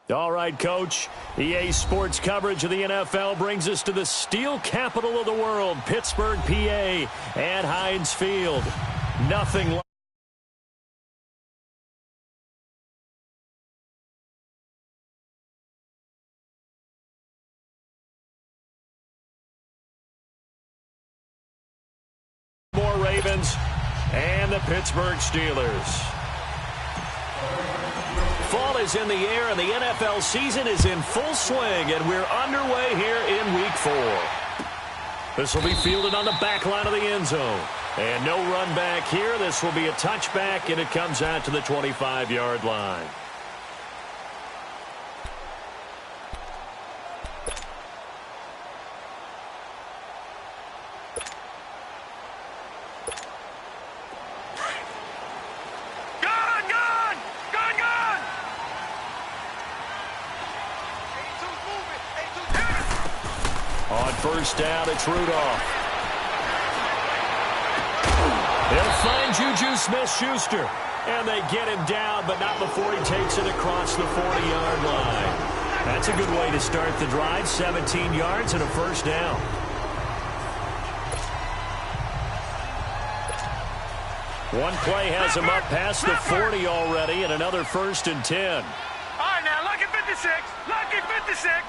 All right, Coach. EA Sports coverage of the NFL brings us to the steel capital of the world, Pittsburgh, PA, at Heinz Field. Nothing like more Ravens and the Pittsburgh Steelers. Fall is in the air, and the NFL season is in full swing, and we're underway here in Week 4. This will be fielded on the back line of the end zone. And no run back here. This will be a touchback, and it comes out to the 25-yard line. On first down, it's Rudolph. They'll find Juju Smith-Schuster. And they get him down, but not before he takes it across the 40-yard line. That's a good way to start the drive. 17 yards and a first down. One play has him up past the 40 already, and another 1st and 10. All right, now, lucky 56. Lucky 56.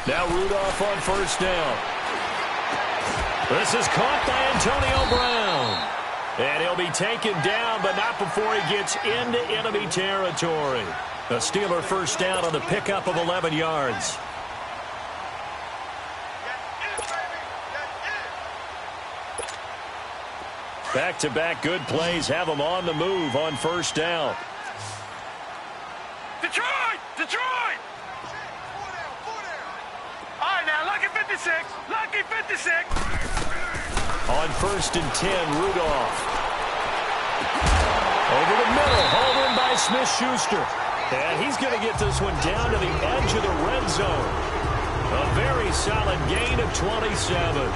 Now Rudolph on first down. This is caught by Antonio Brown. And he'll be taken down, but not before he gets into enemy territory. A Steeler first down on the pickup of 11 yards. Back-to-back good plays have them on the move on first down. Detroit! Detroit! All right, now, lucky 56. Lucky 56. On 1st and 10, Rudolph. Over the middle, hauled in by Smith-Schuster. And he's going to get this one down to the edge of the red zone. A very solid gain of 27.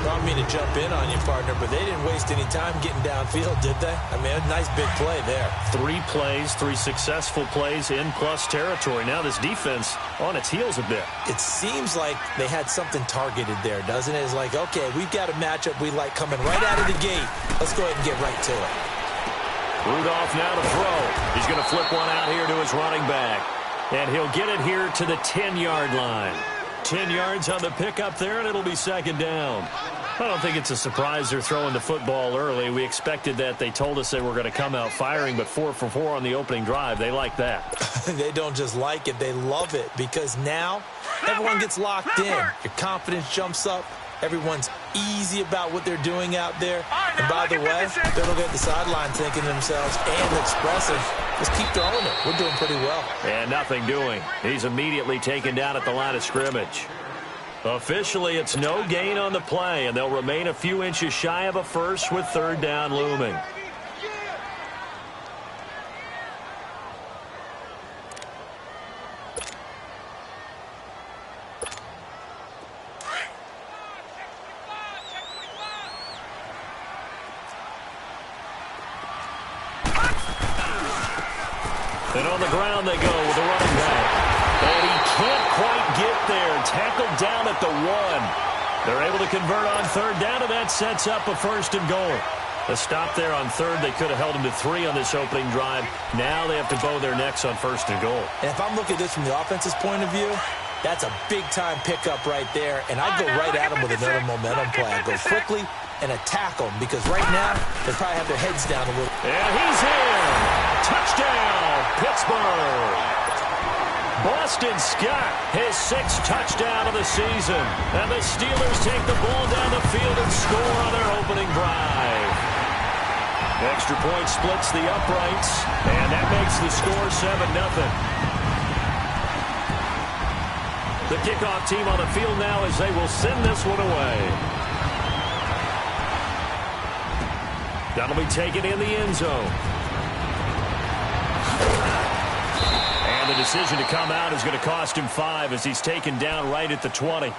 I don't mean to jump in on you, partner, but they didn't waste any time getting downfield, did they? I mean, a nice big play there. 3 plays, 3 successful plays in plus territory. Now this defense on its heels a bit. It seems like they had something targeted there, doesn't it? It's like, okay, we've got a matchup we like coming right out of the gate. Let's go ahead and get right to it. Rudolph now to throw. He's going to flip one out here to his running back. And he'll get it here to the 10-yard line. 10 yards on the pickup there, and it'll be second down. I don't think it's a surprise they're throwing the football early. We expected that. They told us they were going to come out firing, but 4 for 4 on the opening drive. They like that. They don't just like it. They love it because now everyone gets locked in. Your confidence jumps up. Everyone's easy about what they're doing out there. And by the way, they're looking at the sideline thinking to themselves and expressing, let's keep throwing it. We're doing pretty well. And nothing doing. He's immediately taken down at the line of scrimmage. Officially, it's no gain on the play, and they'll remain a few inches shy of a first with 3rd down looming. And on the ground they go with the running back. And he can't quite get there. Tackled down at the 1. They're able to convert on 3rd down, and that sets up a 1st and goal. A stop there on 3rd. They could have held him to 3 on this opening drive. Now they have to bow their necks on 1st and goal. And if I'm looking at this from the offense's point of view, that's a big-time pickup right there. And I'd go right at him with another momentum play. I'd go quickly and attack them because right now they probably have their heads down a little. And he's in. Touchdown, Pittsburgh. Boston Scott, his 6th touchdown of the season. And the Steelers take the ball down the field and score on their opening drive. Extra point splits the uprights, and that makes the score 7-0. The kickoff team on the field now as they will send this one away. That'll be taken in the end zone. And the decision to come out is going to cost him 5 as he's taken down right at the 20.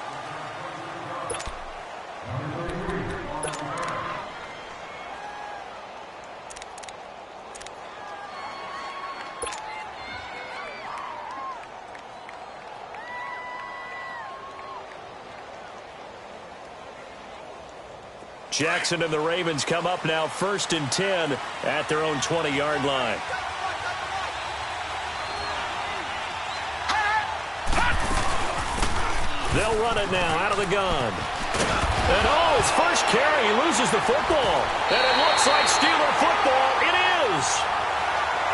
Jackson and the Ravens come up now 1st and 10 at their own 20-yard line. They'll run it now out of the gun. And his first carry, he loses the football. And it looks like Steeler football. It is.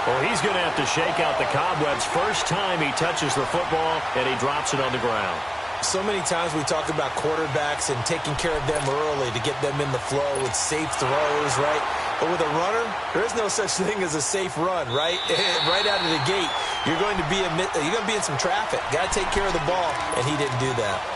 Well, he's going to have to shake out the cobwebs first time he touches the football, and he drops it on the ground. So many times we talk about quarterbacks and taking care of them early to get them in the flow with safe throws, right? But with a runner, there is no such thing as a safe run, right? Right out of the gate, you're going to be in some traffic. Got to take care of the ball, and he didn't do that.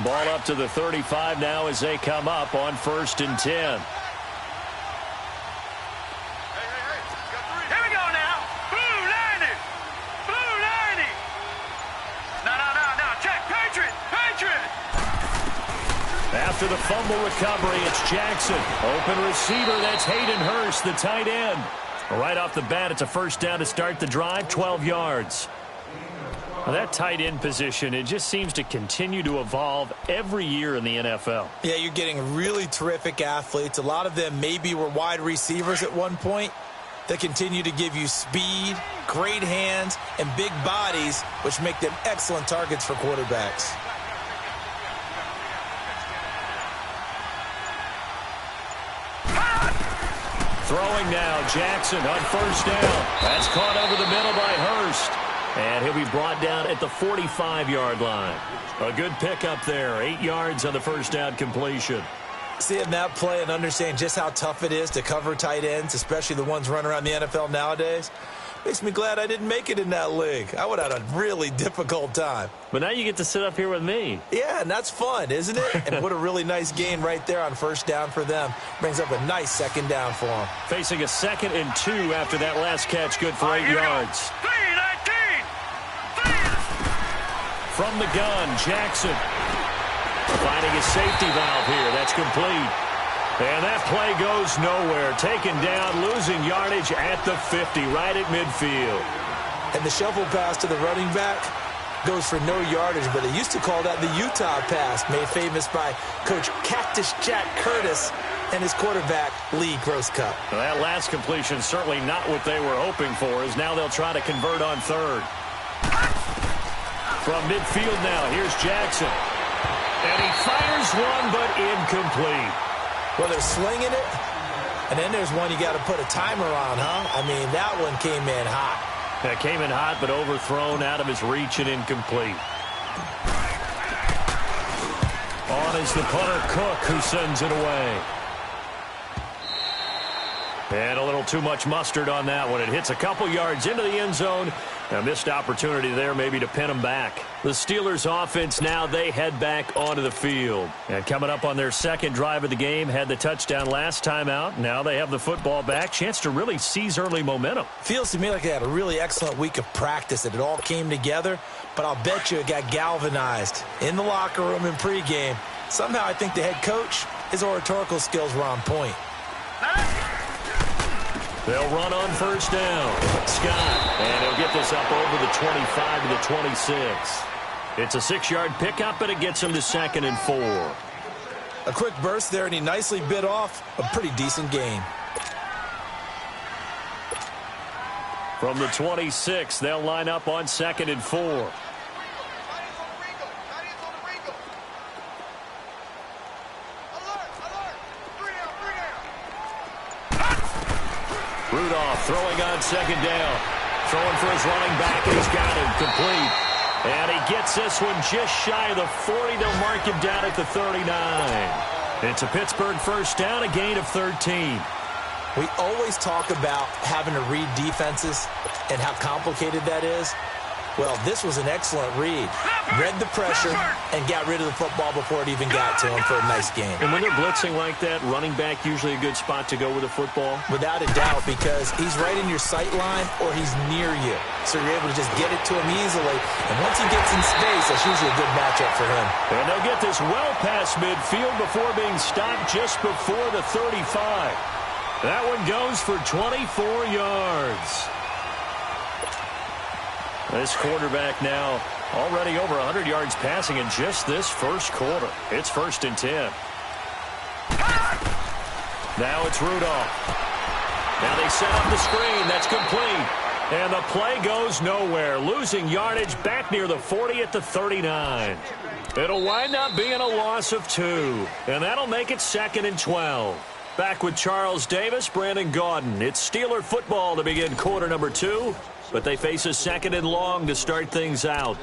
Ball up to the 35 now as they come up on 1st and 10. Here we go now. Blue 90. Blue 90. No. Check. Patriot. After the fumble recovery, it's Jackson. Open receiver, that's Hayden Hurst, the tight end. Right off the bat, it's a first down to start the drive, 12 yards. Well, that tight end position, it just seems to continue to evolve every year in the NFL. Yeah, you're getting really terrific athletes. A lot of them maybe were wide receivers at one point. They continue to give you speed, great hands, and big bodies, which make them excellent targets for quarterbacks. Throwing now, Jackson on first down. That's caught over the middle by Hurst. And he'll be brought down at the 45-yard line. A good pickup there. 8 yards on the first down completion. Seeing that play and understand just how tough it is to cover tight ends, especially the ones running around the NFL nowadays, makes me glad I didn't make it in that league. I would have had a really difficult time. But now you get to sit up here with me. Yeah, and that's fun, isn't it? And what a really nice gain right there on first down for them. Brings up a nice second down for them. Facing a 2nd and 2 after that last catch. Good for 8 yards. From the gun, Jackson finding a safety valve here. That's complete. And that play goes nowhere. Taken down, losing yardage at the 50, right at midfield. And the shovel pass to the running back goes for no yardage, but they used to call that the Utah pass, made famous by Coach Cactus Jack Curtis and his quarterback, Lee Grosscup. Well, that last completion certainly not what they were hoping for, as now they'll try to convert on 3rd. From midfield now, here's Jackson. And he fires one, but incomplete. Well, they're slinging it, and then there's one you got to put a timer on, huh? I mean, that one came in hot. That came in hot, but overthrown, out of his reach and incomplete. On is the punter, Cook, who sends it away. And a little too much mustard on that one. It hits a couple yards into the end zone. A missed opportunity there maybe to pin them back. The Steelers offense now, they head back onto the field. And coming up on their second drive of the game, had the touchdown last time out. Now they have the football back. Chance to really seize early momentum. Feels to me like they had a really excellent week of practice, that it all came together. But I'll bet you it got galvanized in the locker room in pregame. Somehow I think the head coach, his oratorical skills were on point. They'll run on first down. Scott, and he'll get this up over the 25 to the 26. It's a 6-yard pickup, and it gets him to 2nd and 4. A quick burst there, and he nicely bit off a pretty decent gain. From the 26, they'll line up on 2nd and 4. Rudolph throwing on 2nd down. Throwing for his running back, and he's got him complete. And he gets this one just shy of the 40. They'll mark him down at the 39. It's a Pittsburgh first down, a gain of 13. We always talk about having to read defenses and how complicated that is. Well, this was an excellent read. Read the pressure and got rid of the football before it even got to him for a nice game. And when they're blitzing like that, running back usually a good spot to go with the football? Without a doubt, because he's right in your sight line or he's near you. So you're able to just get it to him easily. And once he gets in space, that's usually a good matchup for him. And they'll get this well past midfield before being stopped just before the 35. That one goes for 24 yards. This quarterback now already over 100 yards passing in just this first quarter. It's 1st and 10. Now it's Rudolph. Now they set up the screen. That's complete. And the play goes nowhere. Losing yardage back near the 40 at the 39. It'll wind up being a loss of 2. And that'll make it 2nd and 12. Back with Charles Davis, Brandon Gaudin. It's Steeler football to begin quarter number 2. But they face a 2nd and long to start things out.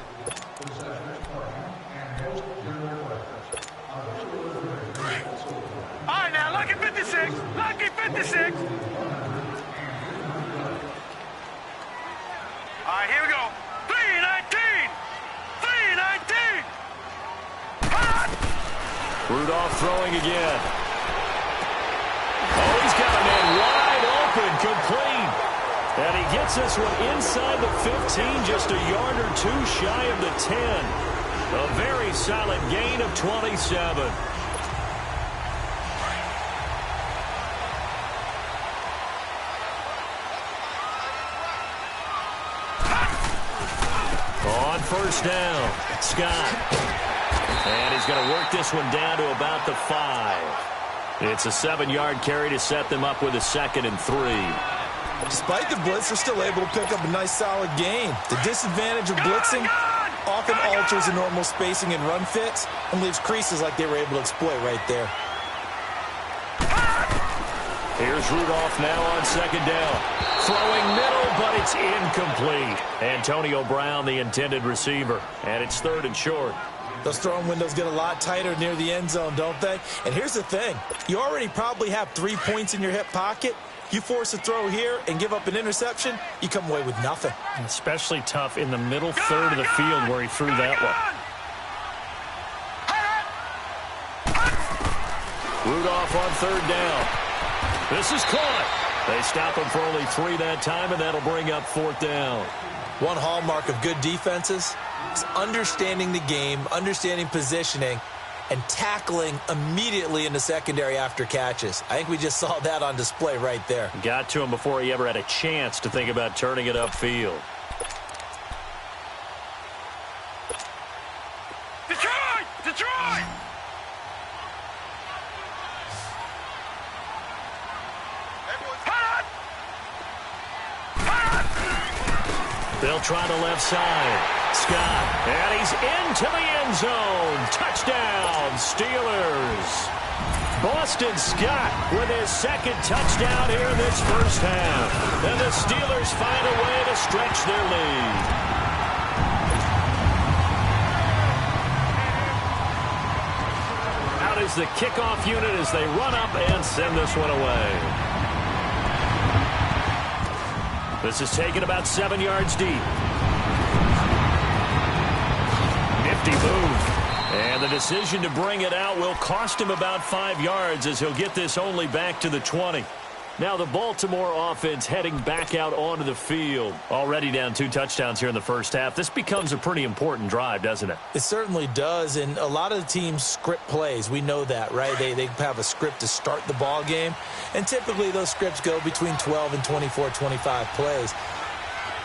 All right, now, lucky 56. Lucky 56. All right, here we go. 319. 319. Rudolph throwing again. Oh, he's got a man wide open, complete. And he gets this one inside the 15, just a yard or 2 shy of the 10. A very solid gain of 27. On first down, Scott. And he's going to work this one down to about the 5. It's a 7-yard carry to set them up with a 2nd and 3. Despite the blitz, they're still able to pick up a nice, solid gain. The disadvantage of blitzing often alters the normal spacing and run fits and leaves creases like they were able to exploit right there. Here's Rudolph now on 2nd down. Throwing middle, but it's incomplete. Antonio Brown, the intended receiver. And it's 3rd and short. Those throwing windows get a lot tighter near the end zone, don't they? And here's the thing. You already probably have 3 points in your hip pocket. You force a throw here and give up an interception, you come away with nothing. Especially tough in the middle third of the field where he threw that one. Rudolph on 3rd down. This is caught. They stop him for only 3 that time, and that'll bring up 4th down. One hallmark of good defenses is understanding the game, understanding positioning, and tackling immediately in the secondary after catches. I think we just saw that on display right there. Got to him before he ever had a chance to think about turning it upfield. Detroit! Detroit! They'll try the left side. Scott, and he's into the end zone. Touchdown, Steelers. Boston Scott with his 2nd touchdown here in this first half. And the Steelers find a way to stretch their lead. Out is the kickoff unit as they run up and send this one away. This is taken about 7 yards deep. Nifty move. And the decision to bring it out will cost him about 5 yards as he'll get this only back to the 20. Now the Baltimore offense heading back out onto the field. Already down 2 touchdowns here in the first half. This becomes a pretty important drive, doesn't it? It certainly does, and a lot of the teams script plays. We know that, right? They have a script to start the ball game, and typically those scripts go between 12 and 24, 25 plays.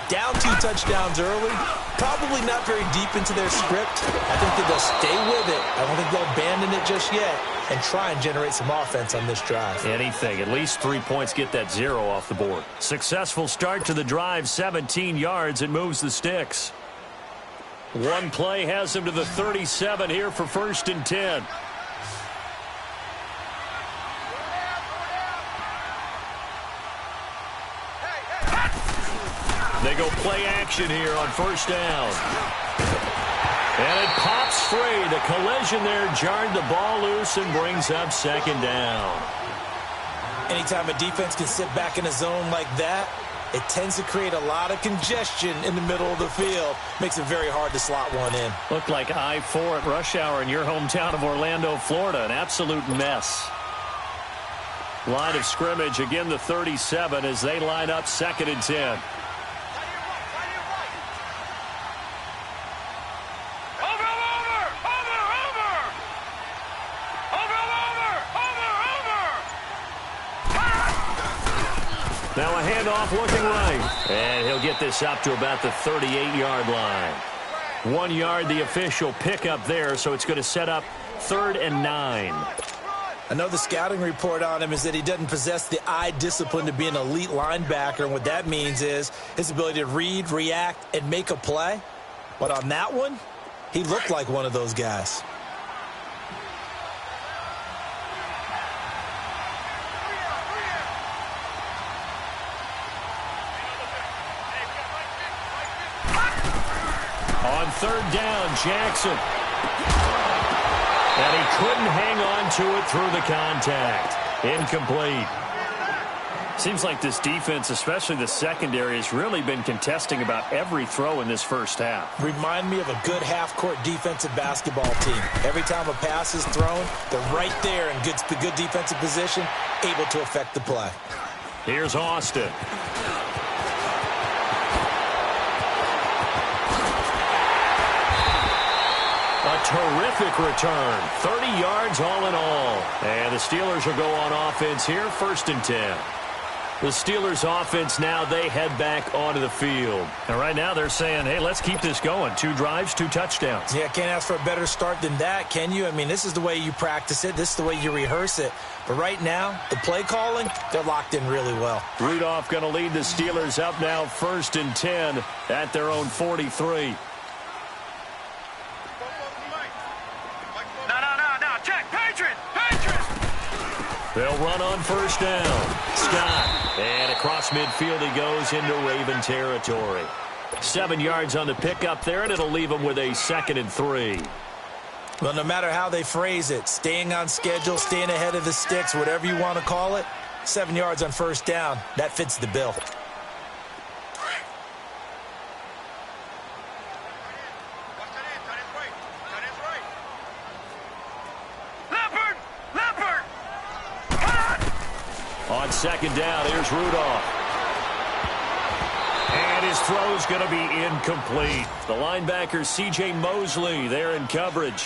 Down 2 touchdowns early, probably not very deep into their script. I think that they'll stay with it. I don't think they'll abandon it just yet and try and generate some offense on this drive. Anything. At least 3 points, get that 0 off the board. Successful start to the drive, 17 yards. It moves the sticks. One play has them to the 37 here for 1st and 10. They go play action here on 1st down. And it pops free. The collision there jarred the ball loose and brings up 2nd down. Anytime a defense can sit back in a zone like that, it tends to create a lot of congestion in the middle of the field. Makes it very hard to slot one in. Looked like I-4 at rush hour in your hometown of Orlando, Florida. An absolute mess. Line of scrimmage, again the 37 as they line up 2nd and 10. handoff looking right. And he'll get this up to about the 38-yard line. 1 yard, the official pickup there, so it's going to set up 3rd and 9. I know the scouting report on him is that he doesn't possess the eye discipline to be an elite linebacker, and what that means is his ability to read, react, and make a play. But on that one, he looked like one of those guys. On 3rd down, Jackson. And he couldn't hang on to it through the contact. Incomplete. Seems like this defense, especially the secondary, has really been contesting about every throw in this first half. Remind me of a good half-court defensive basketball team. Every time a pass is thrown, they're right there in good defensive position, able to affect the play. Here's Austin. A terrific return. 30 yards all in all. And the Steelers will go on offense here, 1st and 10. The Steelers offense now, they head back onto the field. And right now they're saying, hey, let's keep this going. 2 drives, 2 touchdowns. Yeah, can't ask for a better start than that, can you? I mean, this is the way you practice it. This is the way you rehearse it. But right now, the play calling, they're locked in really well. Rudolph going to lead the Steelers up now, 1st and 10 at their own 43. Check, Patriot! They'll run on 1st down. Scott. And across midfield he goes into Raven territory. 7 yards on the pickup there, and it'll leave him with a 2nd and 3. Well, no matter how they phrase it, staying on schedule, staying ahead of the sticks, whatever you want to call it, 7 yards on 1st down, that fits the bill. On 2nd down, here's Rudolph. And his throw's going to be incomplete. The linebacker, C.J. Mosley, there in coverage.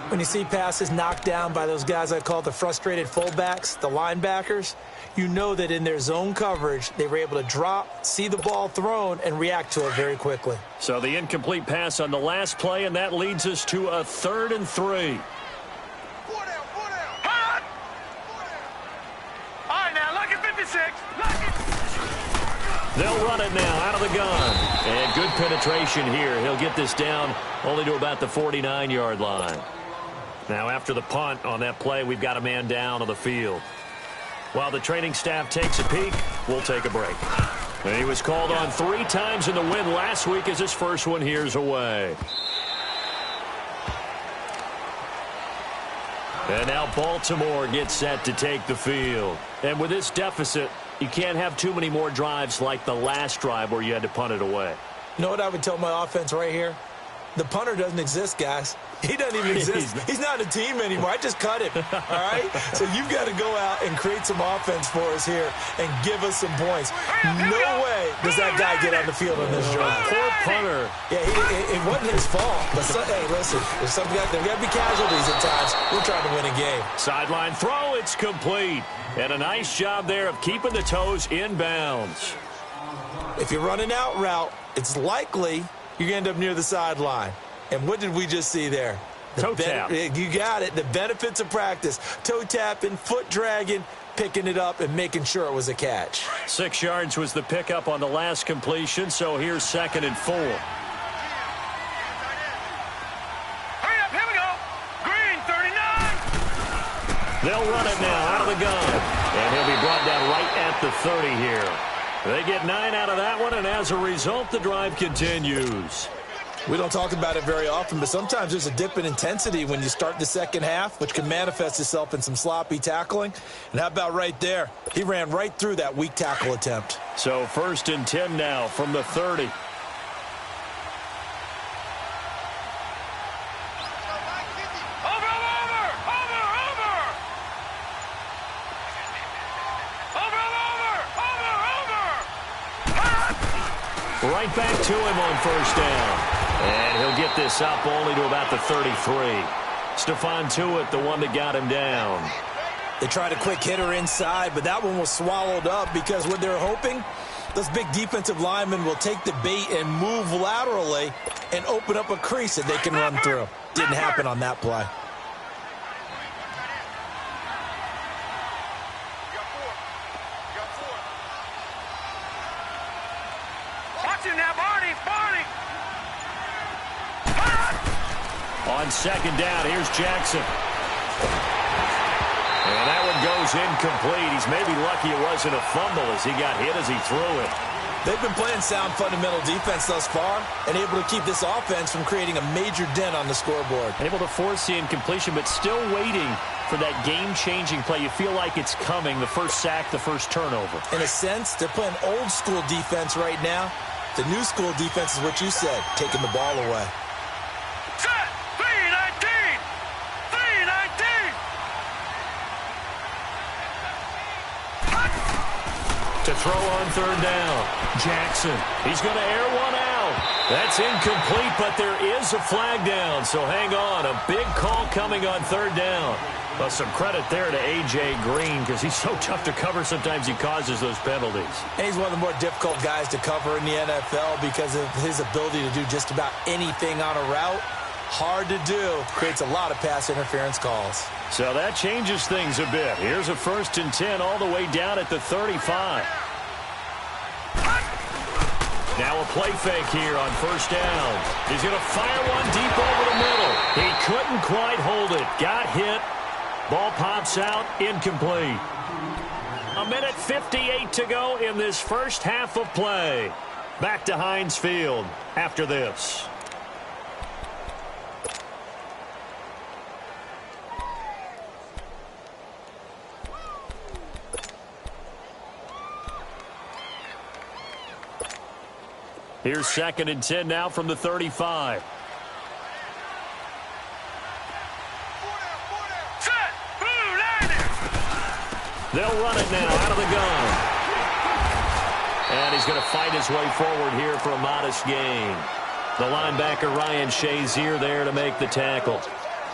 When you see passes knocked down by those guys I call the frustrated fullbacks, the linebackers, you know that in their zone coverage, they were able to drop, see the ball thrown, and react to it very quickly. So the incomplete pass on the last play, and that leads us to a 3rd and 3. They'll run it now out of the gun. And good penetration here. He'll get this down only to about the 49-yard line. Now after the punt on that play, we've got a man down on the field. While the training staff takes a peek, we'll take a break. And he was called on 3 times in the win last week as his first one here's away. And now Baltimore gets set to take the field. And with this deficit, you can't have too many more drives like the last drive where you had to punt it away. You know what I would tell my offense right here? The punter doesn't exist, guys. He doesn't even exist. He's not a team anymore. I just cut him, all right? So you've got to go out and create some offense for us here and give us some points. No way does that guy get on the field on this drive. Poor punter. Yeah, it wasn't his fault. But, hey, listen, there's got to be casualties at times. We're trying to win a game. Sideline throw, it's complete. And a nice job there of keeping the toes inbounds. If you're running out route, it's likely you're going to end up near the sideline. And what did we just see there? Toe tap. You got it. The benefits of practice. Toe tapping, foot dragging, picking it up, and making sure it was a catch. 6 yards was the pickup on the last completion, so here's 2nd and 4. Hurry up, here we go. Green, 39. They'll run it now out of the gun. And he'll be brought down right at the 30 here. They get 9 out of that one, and as a result, the drive continues. We don't talk about it very often, but sometimes there's a dip in intensity when you start the second half, which can manifest itself in some sloppy tackling. And how about right there? He ran right through that weak tackle attempt. So 1st and 10 now from the 30. Right back to him on 1st down. And he'll get this up only to about the 33. Stephon Tuitt, the one that got him down. They tried a quick hitter inside, but that one was swallowed up because what they're hoping, those big defensive linemen will take the bait and move laterally and open up a crease that they can run through. Didn't happen on that play. On second down, here's Jackson. And that one goes incomplete. He's maybe lucky it wasn't a fumble as he got hit as he threw it. They've been playing sound fundamental defense thus far and able to keep this offense from creating a major dent on the scoreboard. Able to force the incompletion, but still waiting for that game-changing play. You feel like it's coming, the first sack, the first turnover. In a sense, they're playing old-school defense right now. The new school defense is what you said, taking the ball away. To throw on third down. Jackson, he's going to air one out. That's incomplete, but there is a flag down, so hang on. A big call coming on third down. Well, some credit there to A.J. Green because he's so tough to cover. Sometimes he causes those penalties. And he's one of the more difficult guys to cover in the NFL because of his ability to do just about anything on a route. Hard to do. Creates a lot of pass interference calls. So that changes things a bit. Here's a 1st and 10 all the way down at the 35. Now a play fake here on first down. He's going to fire one deep over the middle. He couldn't quite hold it. Got hit. Ball pops out. Incomplete. 1:58 to go in this first half of play. Back to Heinz Field after this. Here's 2nd and 10 now from the 35. They'll run it now out of the gun. And he's going to fight his way forward here for a modest gain. The linebacker Ryan Shazier there to make the tackle.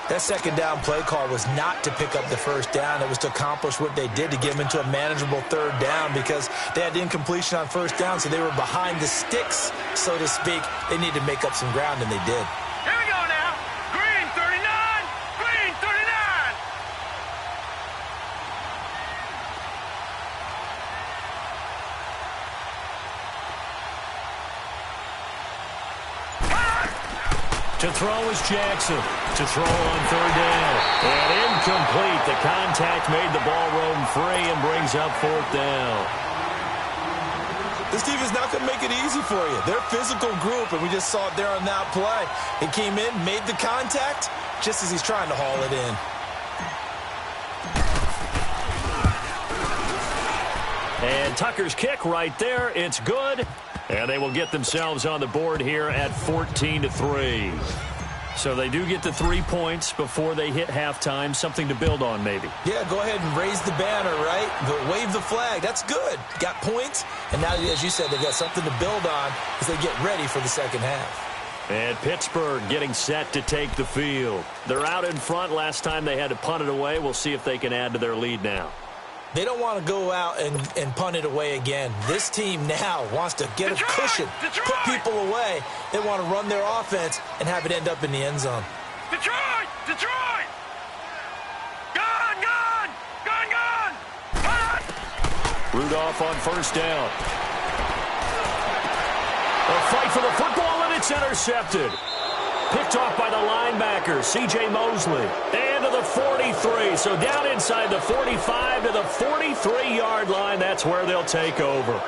That second down play call was not to pick up the first down. It was to accomplish what they did to get them into a manageable third down because they had incompletion on first down, so they were behind the sticks, so to speak. They needed to make up some ground, and they did. Here we go now. Green 39. Green 39. To throw is Jackson. To throw on third down. And incomplete. The contact made the ball roam free and brings up 4th down. This team is not going to make it easy for you. They're a physical group, and we just saw it there on that play. He came in, made the contact, just as he's trying to haul it in. And Tucker's kick right there. It's good. And they will get themselves on the board here at 14-3. So they do get the 3 points before they hit halftime. Something to build on, maybe. Yeah, go ahead and raise the banner, right? Wave the flag. That's good. Got points. And now, as you said, they've got something to build on as they get ready for the second half. And Pittsburgh getting set to take the field. They're out in front. Last time they had to punt it away. We'll see if they can add to their lead now. They don't want to go out and punt it away again. This team now wants to get a cushion, put people away. They want to run their offense and have it end up in the end zone. Detroit! Detroit! Gone! Gone! Gone! Gone! Rudolph on first down. A fight for the football, and it's intercepted. Picked off by the linebacker, C.J. Mosley. And to the 43. So down inside the 45 to the 43-yard line. That's where they'll take over.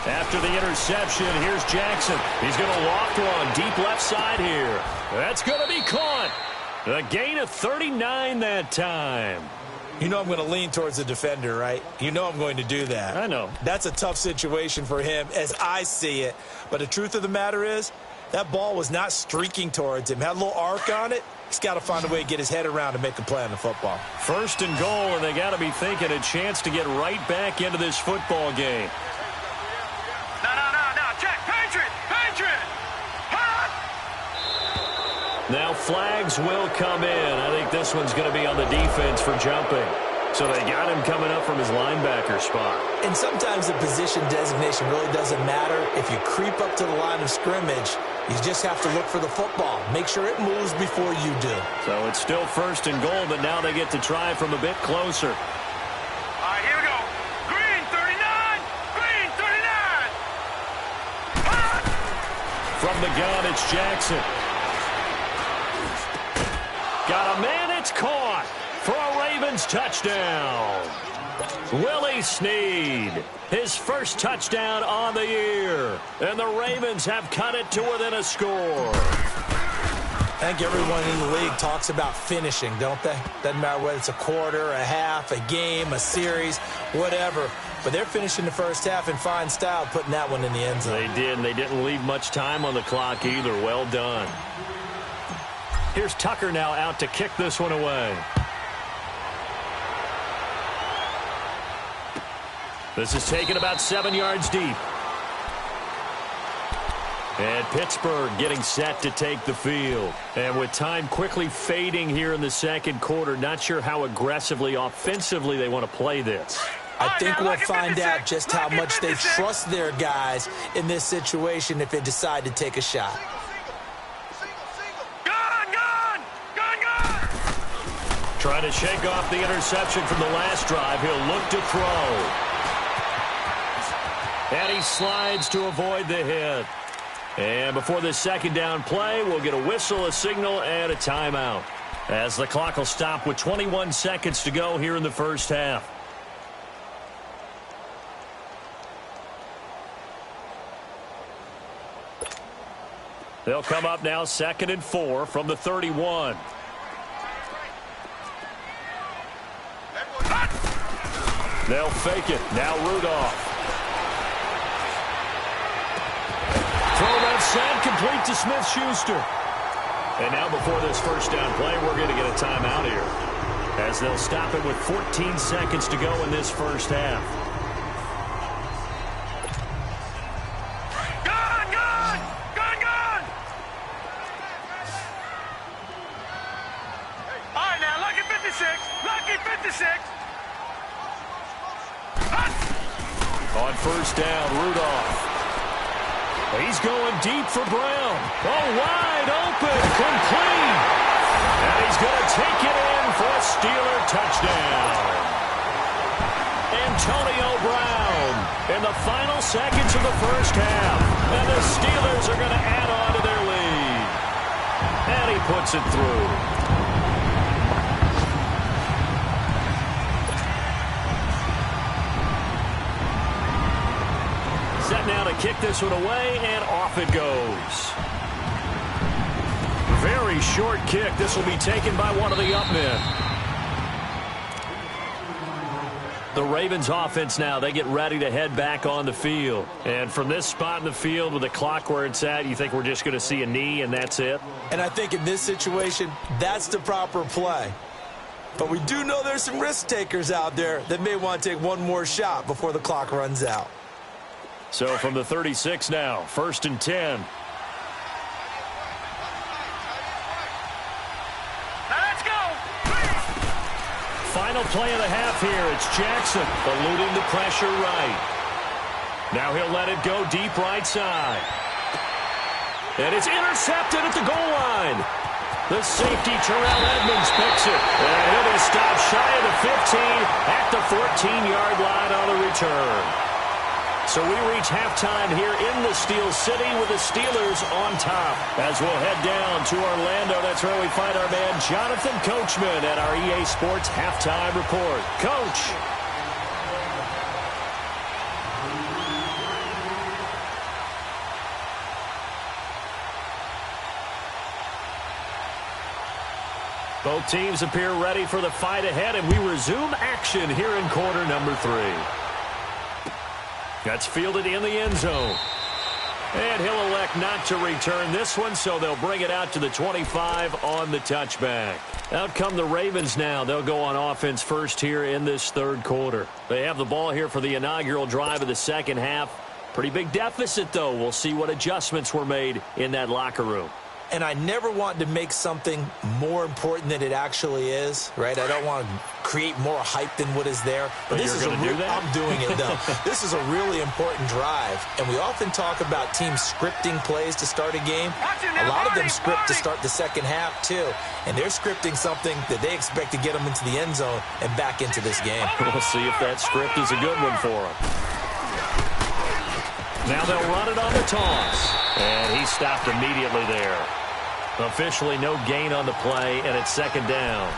After the interception, here's Jackson. He's going to loft one deep left side here. That's going to be caught. A gain of 39 that time. You know I'm going to lean towards the defender, right? You know I'm going to do that. I know. That's a tough situation for him as I see it. But the truth of the matter is, that ball was not streaking towards him. Had a little arc on it. He's got to find a way to get his head around and make a play on the football. First and goal, and they got to be thinking a chance to get right back into this football game. No, check, Patriot! Hot! Now flags will come in. I think this one's going to be on the defense for jumping. So they got him coming up from his linebacker spot. And sometimes the position designation really doesn't matter. If you creep up to the line of scrimmage, you just have to look for the football. Make sure it moves before you do. So it's still first and goal, but now they get to try from a bit closer. All right, here we go. Green 39! Green 39! Hot! From the gun, it's Jackson. Got a man, it's caught for a Ravens touchdown. Willie Snead, his first touchdown on the year. And the Ravens have cut it to within a score. I think everyone in the league talks about finishing, don't they? Doesn't matter whether it's a quarter, a half, a game, a series, whatever. But they're finishing the first half in fine style, putting that one in the end zone. They did, and they didn't leave much time on the clock either. Well done. Here's Tucker now out to kick this one away. This is taken about 7 yards deep. And Pittsburgh getting set to take the field. And with time quickly fading here in the second quarter, not sure how aggressively, offensively they want to play this. I think we'll find out just how much they trust their guys in this situation if they decide to take a shot. Trying to shake off the interception from the last drive. He'll look to throw. And he slides to avoid the hit. And before this second down play, we'll get a whistle, a signal, and a timeout. As the clock will stop with 21 seconds to go here in the first half. They'll come up now 2nd and 4 from the 31. They'll fake it. Now Rudolph. Throw that side, complete to Smith-Schuster. And now before this first down play, we're going to get a timeout here, as they'll stop it with 14 seconds to go in this first half. Gun! All right, now, lucky 56. On first down, Rudolph. He's going deep for Brown. Oh, wide open, complete. And he's going to take it in for a Steeler touchdown. Antonio Brown in the final seconds of the first half. And the Steelers are going to add on to their lead. And he puts it through. Set now to kick this one away, and off it goes. Very short kick. This will be taken by one of the up men. The Ravens offense now, they get ready to head back on the field. And from this spot in the field with the clock where it's at, you think we're just going to see a knee and that's it? And I think in this situation, that's the proper play. But we do know there's some risk takers out there that may want to take one more shot before the clock runs out. So from the 36 now, 1st and 10. Now let's go. Final play of the half here. It's Jackson eluding the pressure right. Now he'll let it go deep right side. And it's intercepted at the goal line. The safety, Terrell Edmonds, picks it. And he'll be stopped shy of the 15 at the 14-yard line on the return. So we reach halftime here in the Steel City with the Steelers on top. As we'll head down to Orlando, that's where we find our man Jonathan Coachman at our EA Sports Halftime Report. Coach. Both teams appear ready for the fight ahead, and we resume action here in quarter number 3. That's fielded in the end zone. And he'll elect not to return this one, so they'll bring it out to the 25 on the touchback. Out come the Ravens now. They'll go on offense first here in this third quarter. They have the ball here for the inaugural drive of the second half. Pretty big deficit, though. We'll see what adjustments were made in that locker room. And I never want to make something more important than it actually is, right? I don't want to create more hype than what is there. But this is I'm doing it, though. This is a really important drive. And we often talk about teams scripting plays to start a game. A lot of them script to start the second half, too. And they're scripting something that they expect to get them into the end zone and back into this game. We'll see if that script is a good one for them. Now they'll run it on the toss. And he stopped immediately there. Officially no gain on the play, and it's second down.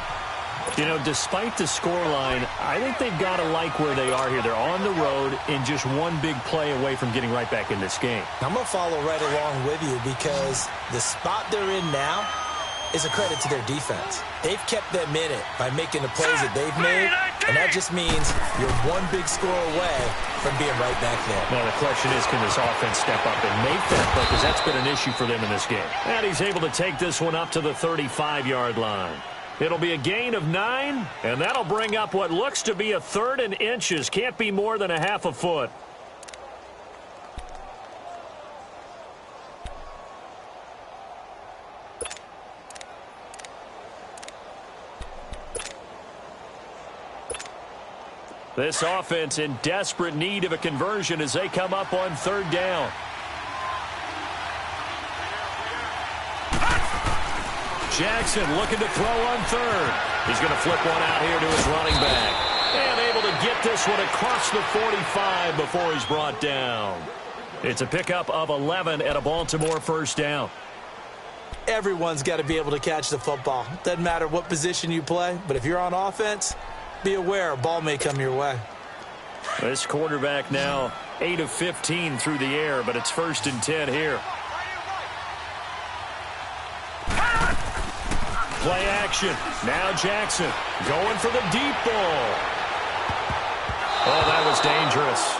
You know, despite the scoreline, I think they've got to like where they are here. They're on the road and just one big play away from getting right back in this game. I'm going to follow right along with you because the spot they're in now is a credit to their defense. They've kept them in it by making the plays that they've made, and that just means you're one big score away from being right back there. Now, the question is, can this offense step up and make that play? Because that's been an issue for them in this game. And he's able to take this one up to the 35-yard line. It'll be a gain of 9, and that'll bring up what looks to be a third and inches. Can't be more than a half a foot. This offense in desperate need of a conversion as they come up on third down. Jackson looking to throw on third. He's going to flip one out here to his running back. And able to get this one across the 45 before he's brought down. It's a pickup of 11 and a Baltimore first down. Everyone's got to be able to catch the football. Doesn't matter what position you play, but if you're on offense, be aware a ball may come your way. This quarterback now 8 of 15 through the air, but it's 1st and 10 here. Play action. Now Jackson going for the deep ball. Oh, that was dangerous.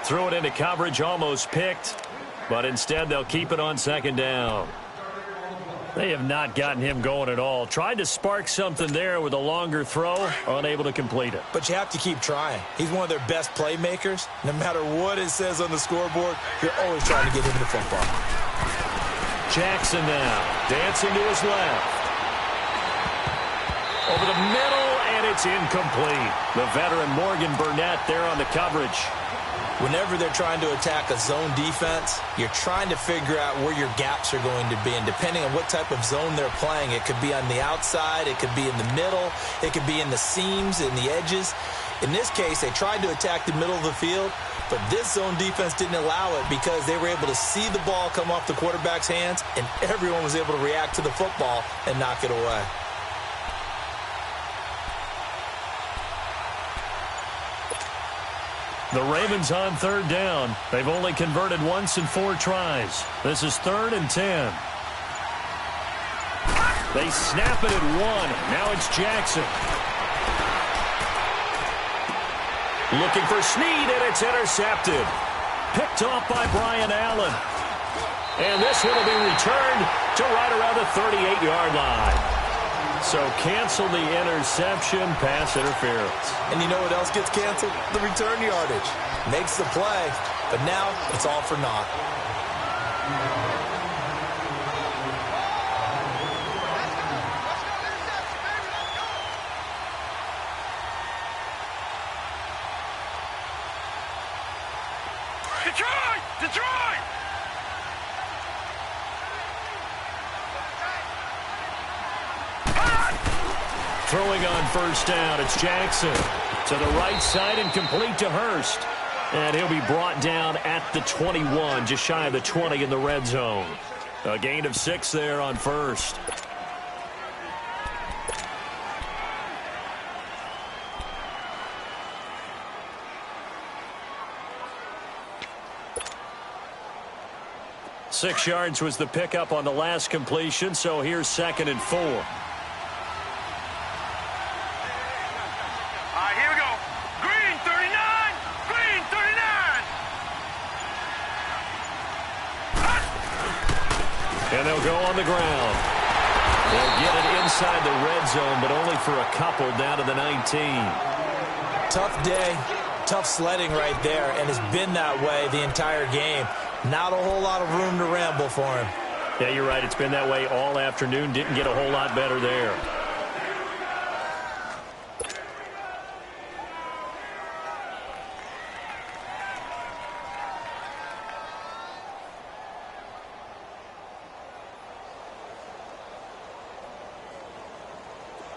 Threw it into coverage, almost picked, but instead they'll keep it on second down. They have not gotten him going at all. Tried to spark something there with a longer throw, unable to complete it. But you have to keep trying. He's one of their best playmakers. No matter what it says on the scoreboard, you're always trying to get him the football. Jackson now, dancing to his left. Over the middle, and it's incomplete. The veteran Morgan Burnett there on the coverage. Whenever they're trying to attack a zone defense, you're trying to figure out where your gaps are going to be. And depending on what type of zone they're playing, it could be on the outside, it could be in the middle, it could be in the seams, in the edges. In this case, they tried to attack the middle of the field, but this zone defense didn't allow it because they were able to see the ball come off the quarterback's hands, and everyone was able to react to the football and knock it away. The Ravens on third down. They've only converted once in 4 tries. This is 3rd and 10. They snap it at 1. Now it's Jackson. Looking for Snead, and it's intercepted. Picked off by Brian Allen. And this one will be returned to right around the 38-yard line. So cancel the interception, pass interference. And you know what else gets canceled? The return yardage. Makes the play, but now it's all for naught. Detroit! Detroit! Throwing on first down, it's Jackson. To the right side and complete to Hurst. And he'll be brought down at the 21, just shy of the 20 in the red zone. A gain of 6 there on first. Six yards was the pickup on the last completion, so here's 2nd and 4. go on the ground. They'll get it inside the red zone, but only for a couple down to the 19. Tough day, tough sledding right there, and it's been that way the entire game. Not a whole lot of room to ramble for him. Yeah, you're right. It's been that way all afternoon. Didn't get a whole lot better there.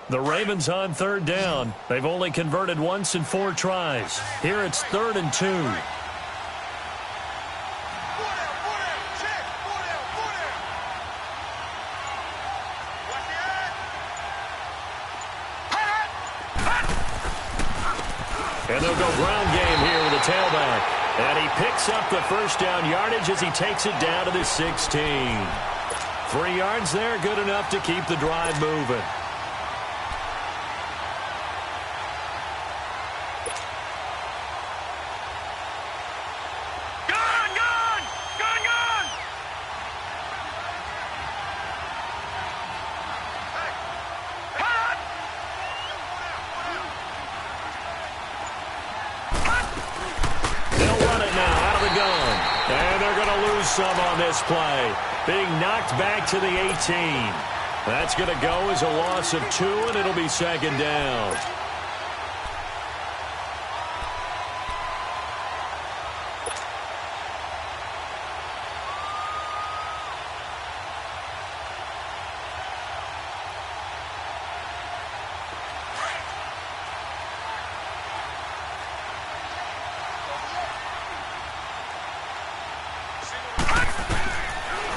The Ravens on third down. They've only converted once in 4 tries. Here it's 3rd and 2. And they'll go ground game here with a tailback. And he picks up the first down yardage as he takes it down to the 16. 3 yards there, good enough to keep the drive moving. Some on this play, being knocked back to the 18. That's going to go as a loss of 2, and it'll be 2nd down.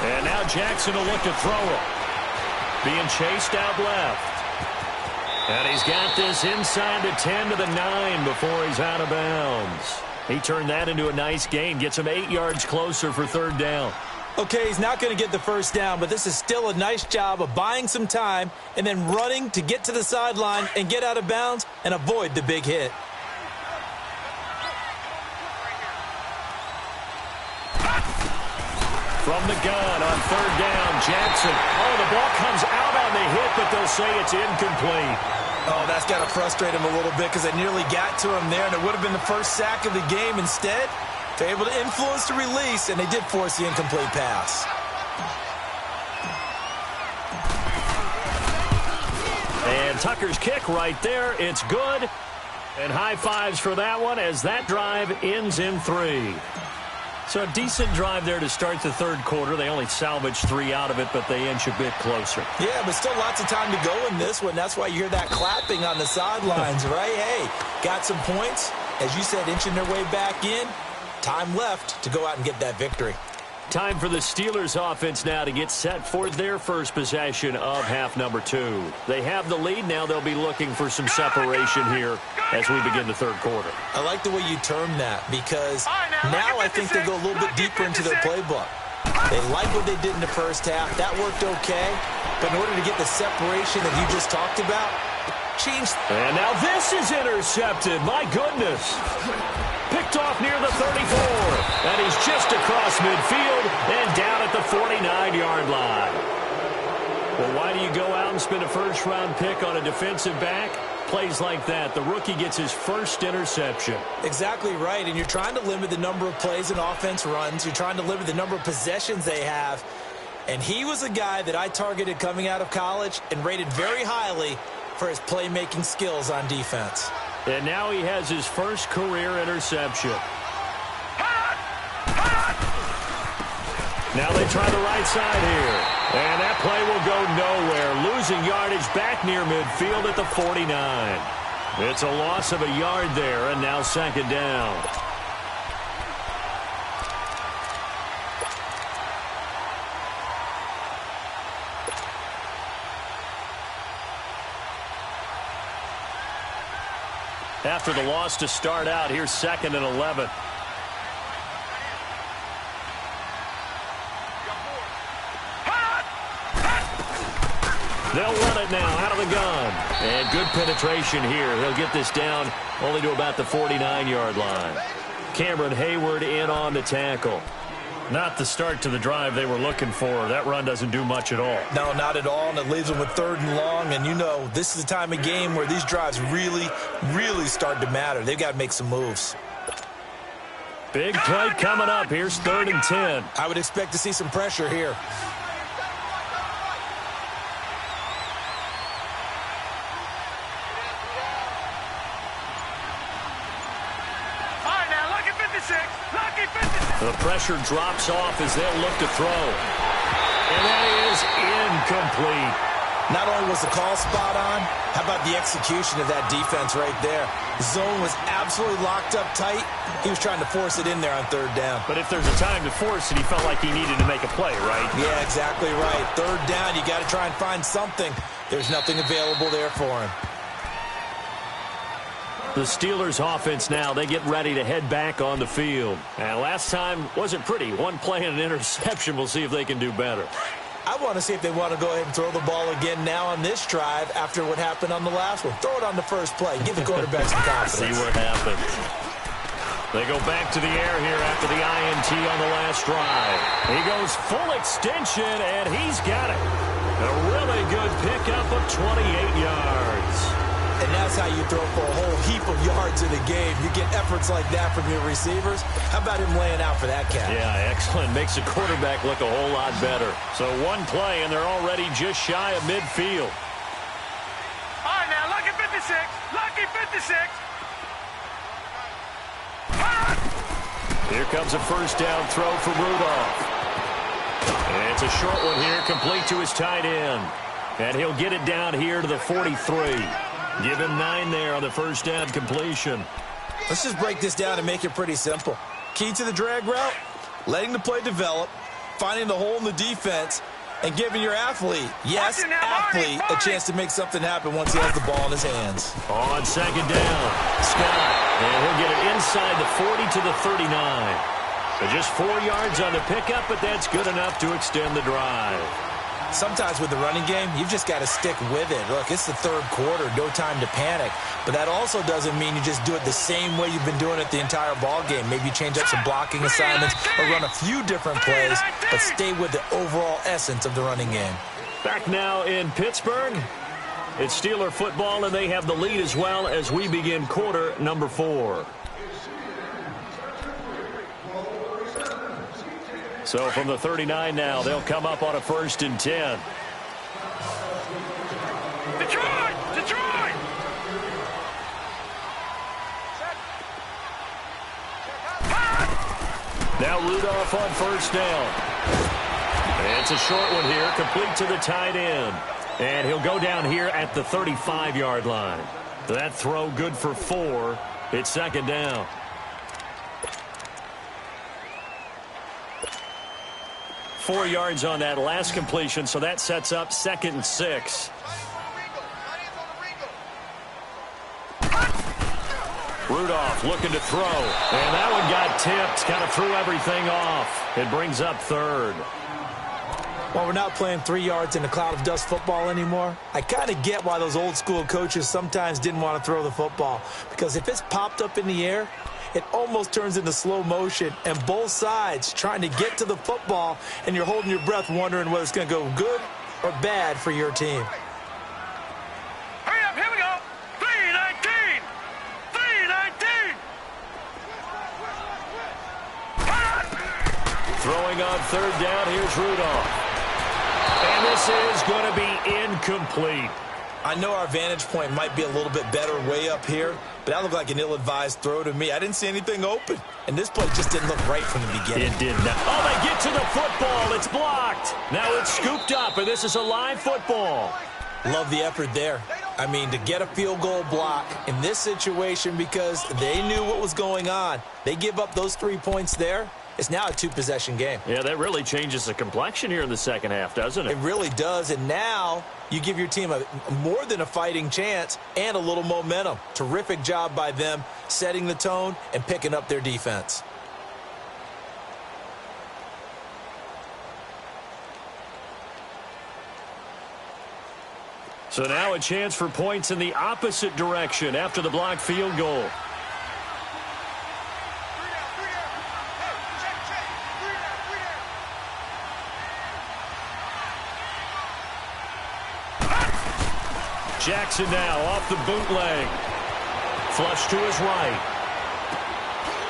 And now Jackson will look to throw it. Being chased out left. And he's got this inside the 10 to the 9 before he's out of bounds. He turned that into a nice gain. Gets him 8 yards closer for 3rd down. Okay, he's not going to get the first down, but this is still a nice job of buying some time and then running to get to the sideline and get out of bounds and avoid the big hit. From the gun on 3rd down, Jackson. Oh, the ball comes out on the hit, but they'll say it's incomplete. Oh, that's got to frustrate him a little bit because it nearly got to him there, and it would have been the first sack of the game. Instead, they're able to influence the release, and they did force the incomplete pass. And Tucker's kick right there. It's good. And high fives for that one as that drive ends in 3. So a decent drive there to start the 3rd quarter. They only salvaged 3 out of it, but they inch a bit closer. Yeah, but still lots of time to go in this one. That's why you hear that clapping on the sidelines, right? Hey, got some points. As you said, inching their way back in. Time left to go out and get that victory. Time for the Steelers offense now to get set for their first possession of half number 2. They have the lead. Now they'll be looking for some separation here as we begin the 3rd quarter. I like the way you term that because now I think they go a little bit deeper into their playbook. They like what they did in the first half. That worked okay. But in order to get the separation that you just talked about, change. And now this is intercepted. My goodness. Picked off near the 34. And he's just across midfield and down at the 49-yard line. Well, why do you go out and spend a first-round pick on a defensive back? Plays like that, the rookie gets his first interception. Exactly right, and you're trying to limit the number of plays an offense runs. You're trying to limit the number of possessions they have. And he was a guy that I targeted coming out of college and rated very highly for his playmaking skills on defense. And now he has his first career interception. Now they try the right side here. And that play will go nowhere. Losing yardage back near midfield at the 49. It's a loss of a yard there, and now 2nd down. After the loss to start out, here's 2nd and 11. They'll run it now out of the gun. And good penetration here. He'll get this down only to about the 49-yard line. Cameron Hayward in on the tackle. Not the start to the drive they were looking for. That run doesn't do much at all. No, not at all, and it leaves them with 3rd and long. And, you know, this is the time of game where these drives really, really start to matter. They've got to make some moves. Big play coming up. Here's 3rd and 10. I would expect to see some pressure here. The pressure drops off as they'll look to throw. And that is incomplete. Not only was the call spot on, how about the execution of that defense right there? The zone was absolutely locked up tight. He was trying to force it in there on 3rd down. But if there's a time to force it, he felt like he needed to make a play, right? Yeah, exactly right. 3rd down, you got to try and find something. There's nothing available there for him. The Steelers offense now, they get ready to head back on the field. And last time wasn't pretty. One play and an interception. We'll see if they can do better. I want to see if they want to go ahead and throw the ball again now on this drive after what happened on the last one. Throw it on the first play. Give the quarterback some confidence. See what happens. They go back to the air here after the INT on the last drive. He goes full extension, and he's got it. A really good pickup of 28 yards. And that's how you throw for a whole heap of yards in a game. You get efforts like that from your receivers. How about him laying out for that catch? Yeah, excellent. Makes the quarterback look a whole lot better. So one play, and they're already just shy of midfield. All right, now, lucky 56. Lucky 56. Here comes a first down throw for Rudolph. And it's a short one here, complete to his tight end. And he'll get it down here to the 43. Give him 9 there on the first down completion. Let's just break this down and make it pretty simple. Key to the drag route, letting the play develop, finding the hole in the defense, and giving your athlete, yes, athlete, a chance to make something happen once he has the ball in his hands. On 2nd down, Scott. And he'll get it inside the 40 to the 39. So just 4 yards on the pickup, but that's good enough to extend the drive. Sometimes with the running game, you've just got to stick with it. Look, it's the 3rd quarter, no time to panic. But that also doesn't mean you just do it the same way you've been doing it the entire ball game. Maybe you change up some blocking assignments or run a few different plays, but stay with the overall essence of the running game. Back now in Pittsburgh. It's Steeler football, and they have the lead as well as we begin quarter number 4. So from the 39 now, they'll come up on a 1st and 10. Detroit! Detroit! Now Rudolph on 1st down. And it's a short one here, complete to the tight end. And he'll go down here at the 35-yard line. That throw good for 4. It's 2nd down. Four yards on that last completion, so that sets up 2nd and 6. Rudolph looking to throw, and that one got tipped, kind of threw everything off. It brings up 3rd. Well, we're not playing 3 yards in a cloud of dust football anymore. I kind of get why those old school coaches sometimes didn't want to throw the football, because if it's popped up in the air, it almost turns into slow motion, and both sides trying to get to the football, and you're holding your breath wondering whether it's going to go good or bad for your team. Hurry up, here we go. 3:19. 3:19. Throwing on 3rd down, here's Rudolph. And this is going to be incomplete. I know our vantage point might be a little bit better way up here, but that looked like an ill-advised throw to me. I didn't see anything open, and this play just didn't look right from the beginning. It did not. Oh, they get to the football. It's blocked. Now it's scooped up, and this is a live football. Love the effort there. I mean, to get a field goal block in this situation because they knew what was going on. They give up those 3 points there. It's now a 2-possession game. Yeah, that really changes the complexion here in the second half, doesn't it? It really does, and now you give your team a more than a fighting chance and a little momentum. Terrific job by them setting the tone and picking up their defense. So now a chance for points in the opposite direction after the blocked field goal. Jackson now off the bootleg. Flush to his right.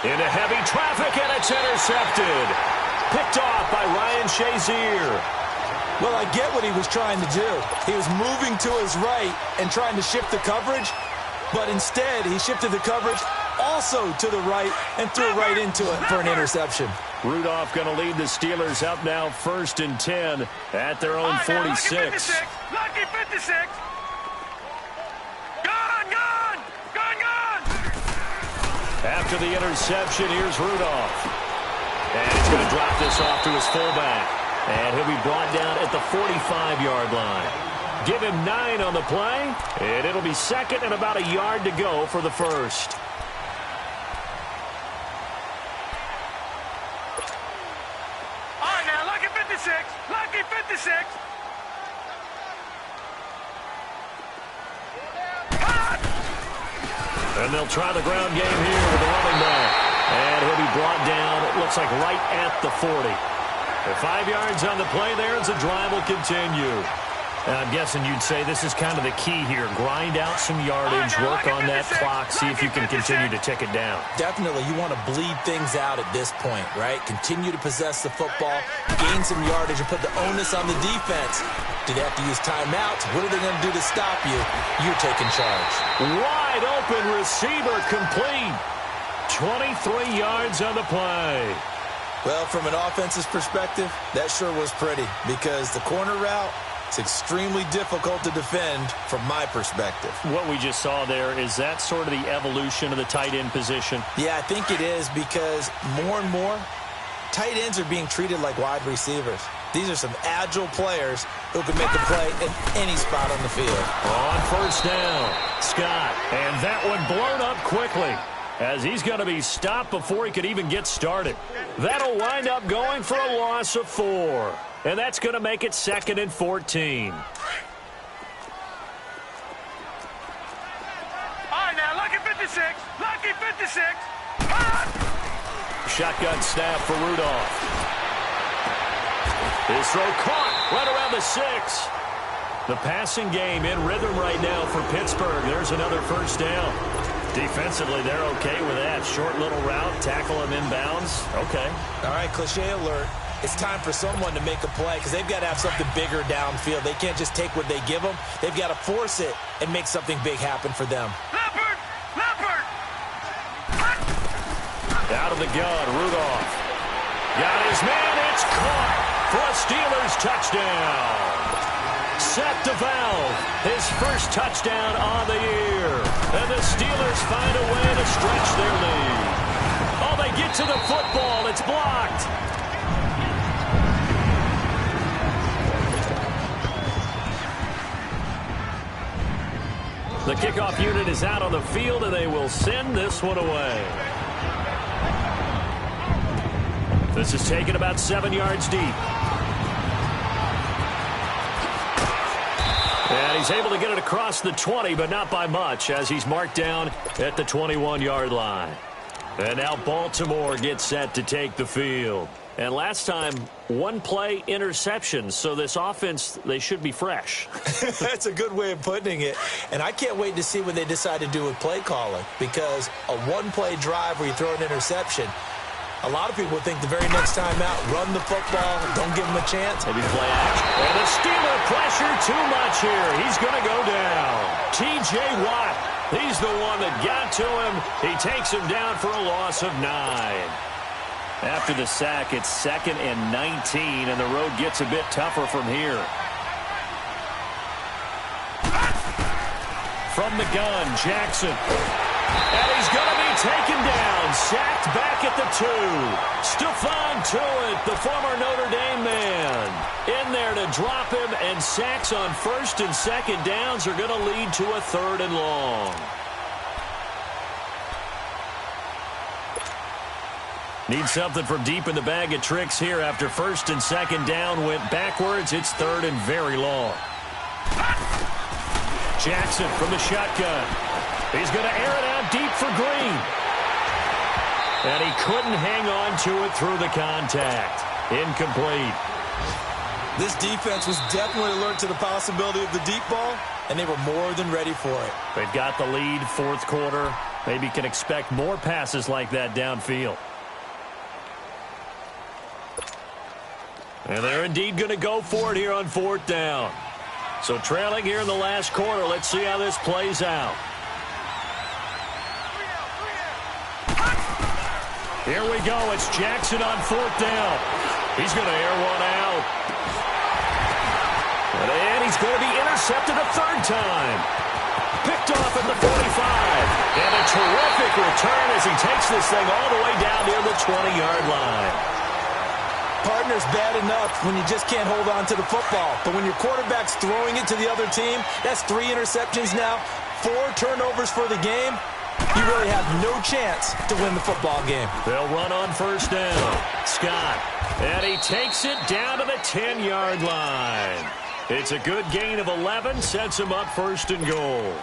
Into heavy traffic, and it's intercepted. Picked off by Ryan Shazier. Well, I get what he was trying to do. He was moving to his right and trying to shift the coverage, but instead he shifted the coverage also to the right and threw right into it for an interception. Rudolph going to lead the Steelers up now 1st and 10 at their own 46. Lucky 56. Gone. After the interception, here's Rudolph. And he's going to drop this off to his fullback. And he'll be brought down at the 45-yard line. Give him 9 on the play, and it'll be 2nd and about a yard to go for the first. All right, now, lucky 56. Lucky 56. And they'll try the ground game here with the running back. And he'll be brought down, it looks like right at the 40. The 5 yards on the play there as the drive will continue. And I'm guessing you'd say this is kind of the key here. Grind out some yardage, work on that clock, see if you can continue to tick it down. Definitely, you want to bleed things out at this point, right? Continue to possess the football, gain some yardage, and put the onus on the defense. Do they have to use timeouts? What are they going to do to stop you? You're taking charge. Wide open receiver complete. 23 yards on the play. Well, from an offense's perspective, that sure was pretty because the corner route, it's extremely difficult to defend from my perspective. What we just saw there, is that sort of the evolution of the tight end position? Yeah, I think it is because more and more, tight ends are being treated like wide receivers. These are some agile players who can make a play in any spot on the field. On 1st down, Scott. And that one blown up quickly as he's going to be stopped before he could even get started. That'll wind up going for a loss of 4. And that's going to make it 2nd and 14. All right, now, lucky 56. Lucky 56. Shotgun snap for Rudolph. His throw caught right around the 6. The passing game in rhythm right now for Pittsburgh. There's another 1st down. Defensively, they're okay with that. Short little route, tackle him inbounds. Okay. All right, cliche alert. It's time for someone to make a play because they've got to have something bigger downfield. They can't just take what they give them. They've got to force it and make something big happen for them. Leopard! Out of the gun, Rudolph. Got his man, it's caught for a Steelers touchdown. Set to Valve, his first touchdown on the year. And the Steelers find a way to stretch their lead. Oh, they get to the football. It's blocked. The kickoff unit is out on the field, and they will send this one away. This is taken about 7 yards deep. And he's able to get it across the 20, but not by much, as he's marked down at the 21-yard line. And now Baltimore gets set to take the field. And last time, 1 play interception, so this offense, they should be fresh. That's a good way of putting it. And I can't wait to see what they decide to do with play calling, because a 1-play drive where you throw an interception, a lot of people think the very next time out, run the football, don't give them a chance. Maybe play action. And the Steeler pressure too much here. He's going to go down. T.J. Watt, he's the one that got to him. He takes him down for a loss of 9. After the sack, it's 2nd and 19, and the road gets a bit tougher from here. From the gun, Jackson. And he's going to be taken down, sacked back at the 2. Stephon Tuitt, the former Notre Dame man, in there to drop him, and sacks on 1st and 2nd downs are going to lead to a 3rd and long. Need something from deep in the bag of tricks here after 1st and 2nd down went backwards. It's 3rd and very long. Jackson from the shotgun. He's going to air it out deep for Green. And he couldn't hang on to it through the contact. Incomplete. This defense was definitely alert to the possibility of the deep ball, and they were more than ready for it. They've got the lead, fourth quarter. Maybe can expect more passes like that downfield. And they're indeed going to go for it here on fourth down. So trailing here in the last quarter. Let's see how this plays out. Here we go. It's Jackson on fourth down. He's going to air one out. And he's going to be intercepted a third time. Picked off at the 45. And a terrific return as he takes this thing all the way down near the 20-yard line. Partner's bad enough when you just can't hold on to the football. But when your quarterback's throwing it to the other team, that's 3 interceptions now, 4 turnovers for the game. You really have no chance to win the football game. They'll run on first down. Scott. And he takes it down to the 10-yard line. It's a good gain of 11, sets him up first and goal.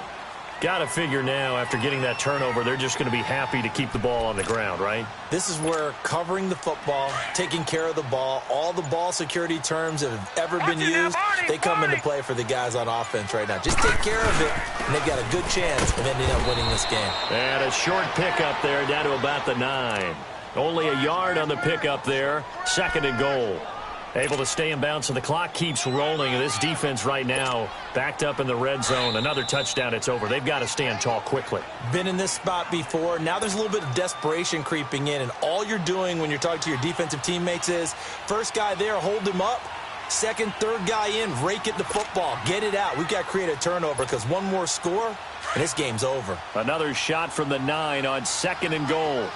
Got to figure now, after getting that turnover, they're just going to be happy to keep the ball on the ground, right? This is where covering the football, taking care of the ball, all the ball security terms that have ever been used, they come into play for the guys on offense right now. Just take care of it, and they've got a good chance of ending up winning this game. And a short pickup there down to about the 9. Only a yard on the pickup there, second and goal. Able to stay in bounds, so the clock keeps rolling. And this defense right now backed up in the red zone. Another touchdown, it's over. They've got to stand tall quickly. Been in this spot before. Now there's a little bit of desperation creeping in. And all you're doing when you're talking to your defensive teammates is, first guy there, hold him up. Second, third guy in, rake at the football. Get it out. We've got to create a turnover because one more score, and this game's over. Another shot from the 9 on second and goal.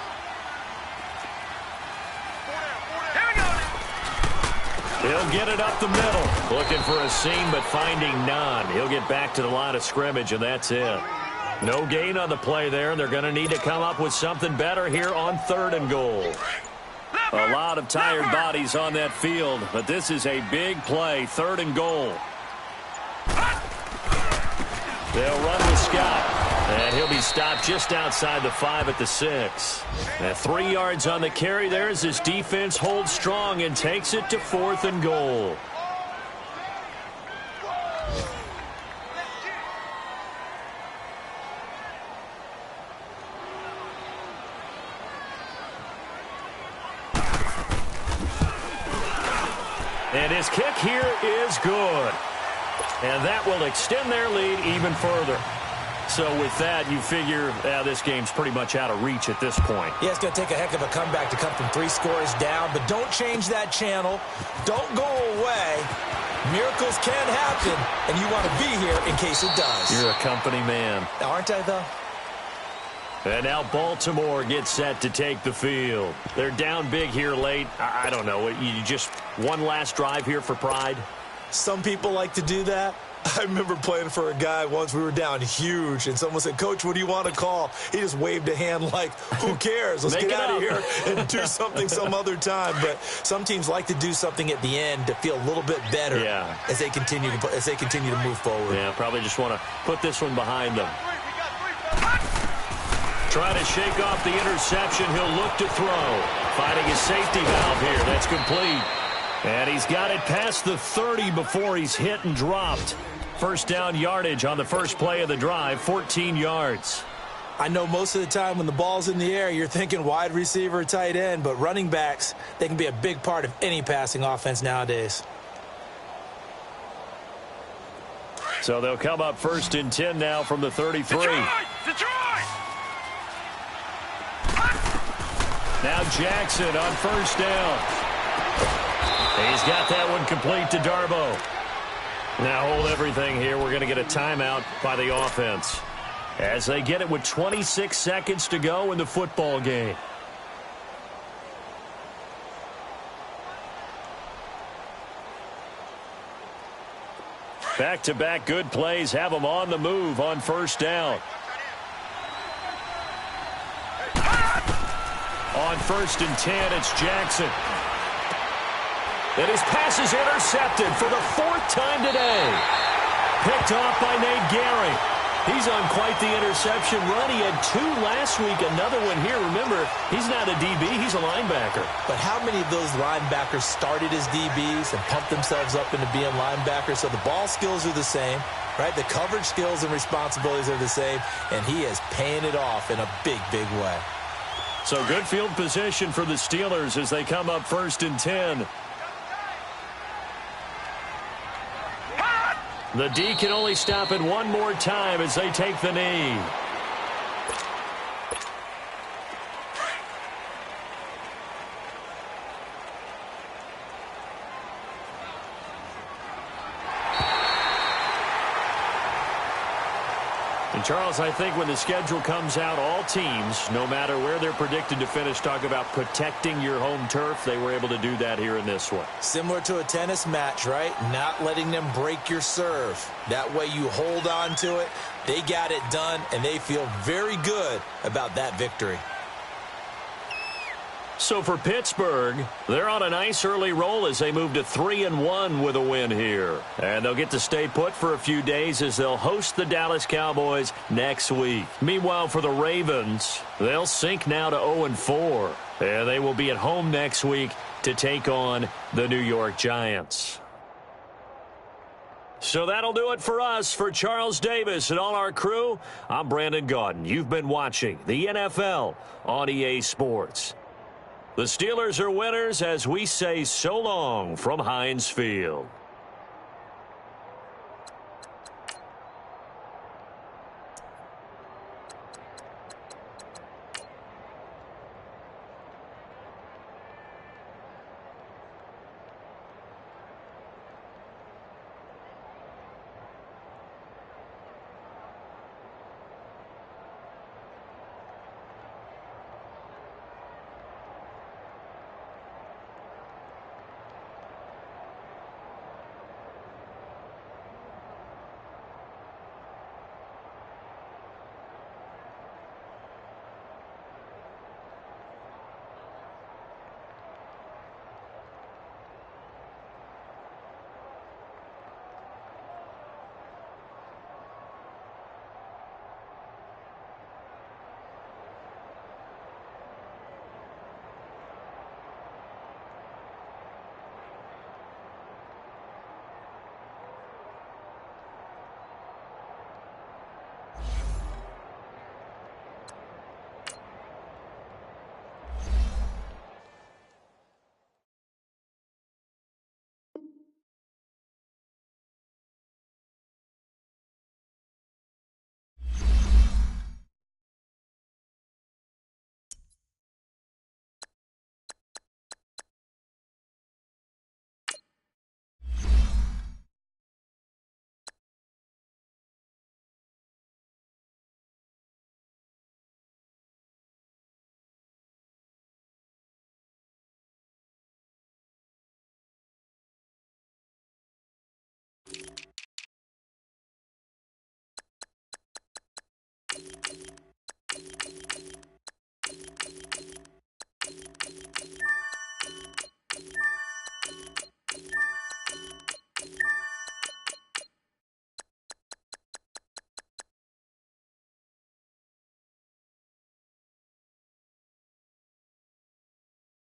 He'll get it up the middle. Looking for a seam, but finding none. He'll get back to the line of scrimmage, and that's it. No gain on the play there, and they're going to need to come up with something better here on third and goal. A lot of tired bodies on that field, but this is a big play, third and goal. They'll run with Scott. And he'll be stopped just outside the 5 at the 6. And 3 yards on the carry there as his defense holds strong and takes it to fourth and goal. And his kick here is good. And that will extend their lead even further. So with that, you figure this game's pretty much out of reach at this point. Yeah, it's going to take a heck of a comeback to come from 3 scores down, but don't change that channel. Don't go away. Miracles can happen, and you want to be here in case it does. You're a company man. Aren't I, though? And now Baltimore gets set to take the field. They're down big here late. I don't know. You just one last drive here for pride? Some people like to do that. I remember playing for a guy once. We were down huge, and someone said, "Coach, what do you want to call?" He just waved a hand like, who cares? Let's get out of here and do something some other time. But some teams like to do something at the end to feel a little bit better as they continue to move forward. Yeah, probably just want to put this one behind them. Trying to shake off the interception. He'll look to throw. Finding his safety valve here. That's complete. And he's got it past the 30 before he's hit and dropped. First down yardage on the first play of the drive, 14 yards. I know most of the time when the ball's in the air, you're thinking wide receiver, tight end, but running backs, they can be a big part of any passing offense nowadays. So they'll come up first and 10 now from the 33. Detroit! Now Jackson on first down. He's got that one complete to Darbo. Now hold everything here. We're going to get a timeout by the offense as they get it with 26 seconds to go in the football game. Back-to-back good plays have them on the move on first down. On first and 10, it's Jackson. And his pass is intercepted for the 4th time today. Picked off by Nate Gehring. He's on quite the interception run. He had 2 last week, another one here. Remember, remember, he's not a DB, he's a linebacker. But how many of those linebackers started as DBs and pumped themselves up into being linebackers? So the ball skills are the same, right? The coverage skills and responsibilities are the same, and he is paying it off in a big, big way. So good field position for the Steelers as they come up 1st and 10. The D can only stop it one more time as they take the knee. And Charles, I think when the schedule comes out, all teams, no matter where they're predicted to finish, talk about protecting your home turf. They were able to do that here in this one. Similar to a tennis match, right? Not letting them break your serve. That way you hold on to it. They got it done, and they feel very good about that victory. So for Pittsburgh, they're on a nice early roll as they move to 3-1 with a win here. And they'll get to stay put for a few days as they'll host the Dallas Cowboys next week. Meanwhile, for the Ravens, they'll sink now to 0-4. And they will be at home next week to take on the New York Giants. So that'll do it for us. For Charles Davis and all our crew, I'm Brandon Gaudin. You've been watching the NFL on EA Sports. The Steelers are winners as we say so long from Heinz Field.